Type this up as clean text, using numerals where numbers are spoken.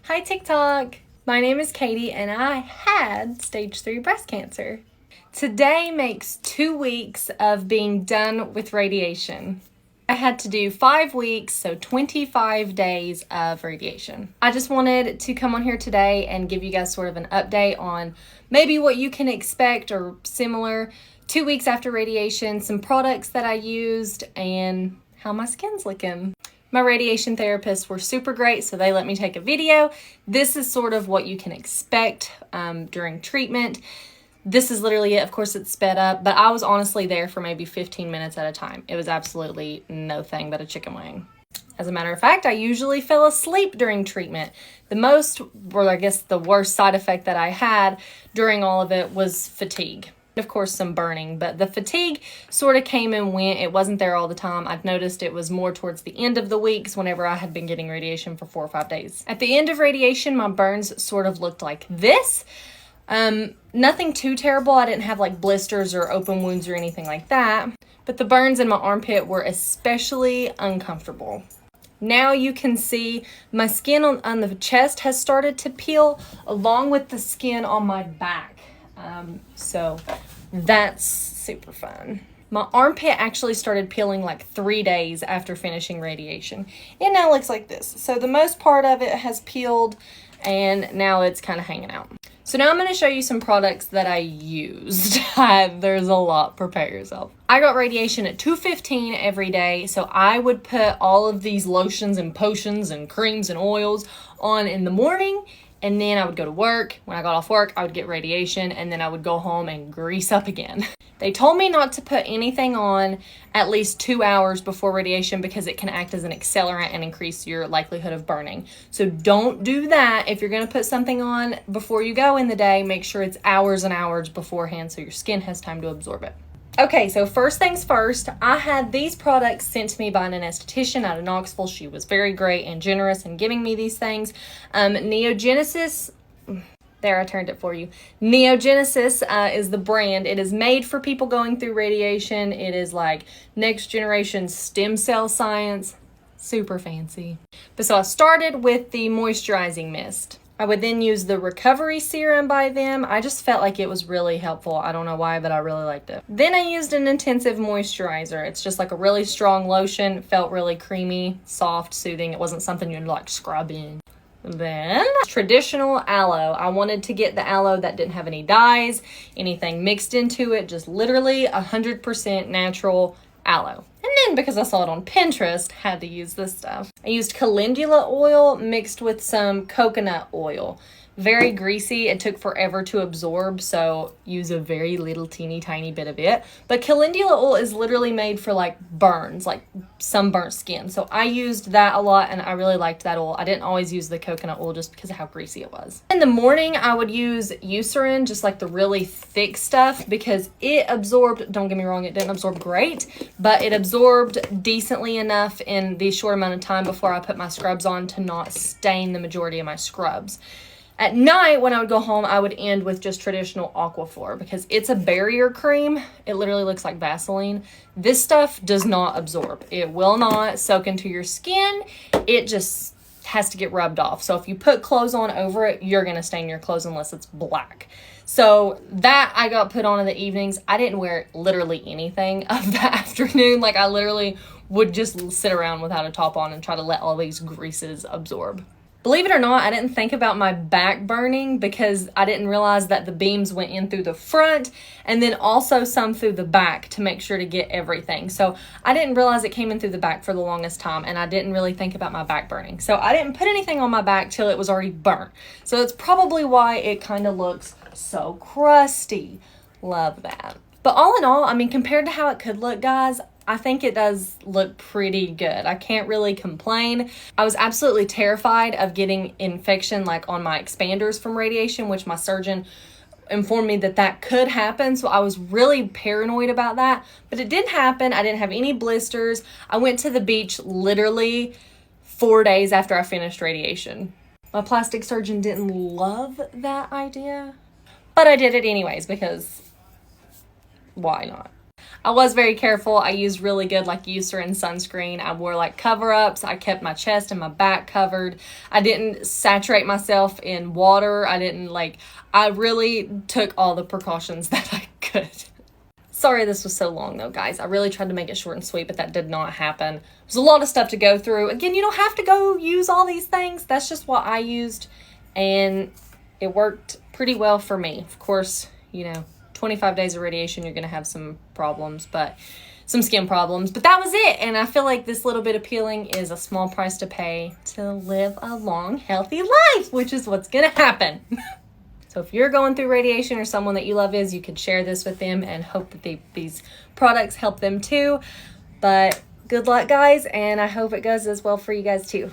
Hi TikTok! My name is Katie and I had stage 3 breast cancer. Today makes 2 weeks of being done with radiation. I had to do 5 weeks, so 25 days of radiation. I just wanted to come on here today and give you guys sort of an update on maybe what you can expect or similar 2 weeks after radiation, some products that I used, and how my skin's looking. My radiation therapists were super great, so they let me take a video. This is sort of what you can expect during treatment. This is literally it. Of course, it's sped up, but I was honestly there for maybe 15 minutes at a time. It was absolutely no thing but a chicken wing. As a matter of fact, I usually fell asleep during treatment. The most, or I guess the worst side effect that I had during all of it was fatigue. Of course, some burning, but the fatigue sort of came and went. It wasn't there all the time. I've noticed it was more towards the end of the weeks whenever I had been getting radiation for 4 or 5 days. At the end of radiation, my burns sort of looked like this. Nothing too terrible. I didn't have like blisters or open wounds or anything like that, but the burns in my armpit were especially uncomfortable. Now you can see my skin on the chest has started to peel along with the skin on my back. So that's super fun. My armpit actually started peeling like 3 days after finishing radiation. It now looks like this. So the most part of it has peeled and now it's kind of hanging out. So now I'm going to show you some products that I used. There's a lot, prepare yourself. I got radiation at 2:15 every day, so I would put all of these lotions and potions and creams and oils on in the morning, and then I would go to work. When I got off work, I would get radiation, and then I would go home and grease up again. They told me not to put anything on at least 2 hours before radiation because it can act as an accelerant and increase your likelihood of burning. So don't do that. If you're going to put something on before you go in the day, make sure it's hours and hours beforehand so your skin has time to absorb it. Okay, so first things first, I had these products sent to me by an esthetician out of Knoxville. She was very great and generous in giving me these things. Neogenesis... There, I turned it for you. Neogenesis is the brand. It is made for people going through radiation. It is like next generation stem cell science. Super fancy. But so I started with the moisturizing mist. I would then use the recovery serum by them. I just felt like it was really helpful. I don't know why, but I really liked it. Then I used an intensive moisturizer. It's just like a really strong lotion. It felt really creamy, soft, soothing. It wasn't something you'd like scrub in. Then traditional aloe. I wanted to get the aloe that didn't have any dyes, anything mixed into it, just literally 100% natural aloe. And then because I saw it on Pinterest, had to use this stuff. I used calendula oil mixed with some coconut oil. Very greasy. It took forever to absorb, so use a very little teeny tiny bit of it. But calendula oil is literally made for like burns, like sunburnt skin. So I used that a lot and I really liked that oil. I didn't always use the coconut oil just because of how greasy it was. In the morning, I would use Eucerin, just like the really thick stuff, because it absorbed, don't get me wrong, it didn't absorb great, but it absorbed decently enough in the short amount of time before I put my scrubs on to not stain the majority of my scrubs. At night, when I would go home, I would end with just traditional Aquaphor because it's a barrier cream. It literally looks like Vaseline. This stuff does not absorb. It will not soak into your skin. It just has to get rubbed off. So if you put clothes on over it, you're going to stain your clothes unless it's black. So that I got put on in the evenings. I didn't wear literally anything of the afternoon. Like I literally would just sit around without a top on and try to let all these greases absorb. Believe it or not, I didn't think about my back burning because I didn't realize that the beams went in through the front and then also some through the back to make sure to get everything. So I didn't realize it came in through the back for the longest time, and I didn't really think about my back burning. So I didn't put anything on my back till it was already burnt. So that's probably why it kind of looks so crusty. Love that. But all in all, I mean, compared to how it could look, guys, I think it does look pretty good. I can't really complain. I was absolutely terrified of getting infection like on my expanders from radiation, which my surgeon informed me that that could happen. So I was really paranoid about that, but it didn't happen. I didn't have any blisters. I went to the beach literally 4 days after I finished radiation. My plastic surgeon didn't love that idea, but I did it anyways because why not? I was very careful. I used really good like Eucerin sunscreen. I wore like cover-ups. I kept my chest and my back covered. I didn't saturate myself in water. I really took all the precautions that I could. Sorry this was so long though, guys. I really tried to make it short and sweet, but that did not happen. There's a lot of stuff to go through. Again, you don't have to go use all these things. That's just what I used, and it worked pretty well for me. Of course, 25 days of radiation, you're going to have some problems, but some skin problems. But that was it. And I feel like this little bit of peeling is a small price to pay to live a long, healthy life, which is what's going to happen. So if you're going through radiation or someone that you love is, you could share this with them and hope that these products help them too. But good luck, guys, and I hope it goes as well for you guys too.